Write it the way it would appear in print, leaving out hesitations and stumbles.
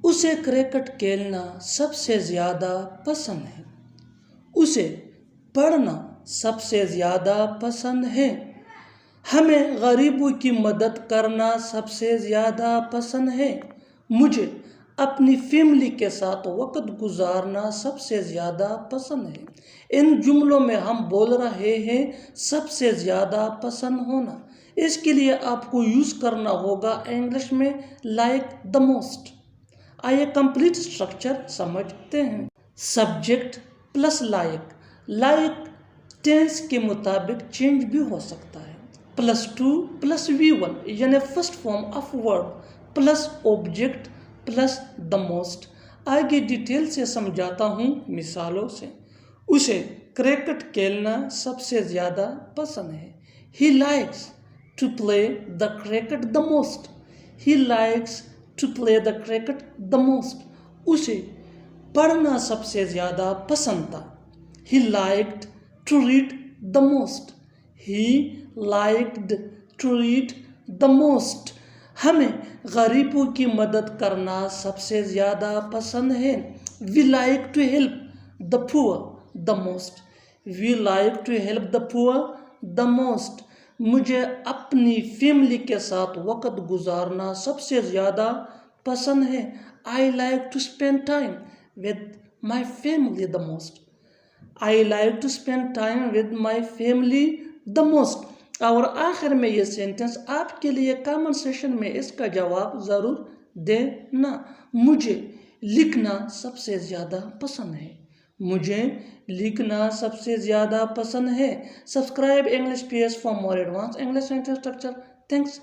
उसे क्रिकेट खेलना सबसे ज़्यादा पसंद है। उसे पढ़ना सबसे ज़्यादा पसंद है। हमें गरीबों की मदद करना सबसे ज़्यादा पसंद है। मुझे अपनी फैमिली के साथ वक्त गुजारना सबसे ज़्यादा पसंद है। इन जुमलों में हम बोल रहे हैं सबसे ज़्यादा पसंद होना। इसके लिए आपको यूज़ करना होगा इंग्लिश में लाइक द मोस्ट। आइए कंप्लीट स्ट्रक्चर समझते हैं। Subject plus like. Like tense के मुताबिक चेंज भी हो सकता है। +2 + V1 यानी first form of verb plus object plus the most. आगे डिटेल से समझाता हूँ मिसालों से। उसे क्रिकेट खेलना सबसे ज़्यादा पसंद है। He likes to play the cricket the most. He likes to play the cricket the most. उसे पढ़ना सबसे ज़्यादा पसंद था। He liked to read the most. He liked to read the most. हमें गरीबों की मदद करना सबसे ज़्यादा पसंद है। We like to help the poor the most. We like to help the poor the most. मुझे अपनी फैमिली के साथ वक्त गुजारना सबसे ज़्यादा पसंद है। I like to spend time with my family the most. I like to spend time with my family the most. और आखिर में ये सेंटेंस आपके लिए कमेंट सेशन में इसका जवाब ज़रूर देना। मुझे लिखना सबसे ज़्यादा पसंद है। मुझे लिखना सबसे ज़्यादा पसंद है। Subscribe English PS for more advance English sentence structure. Thanks.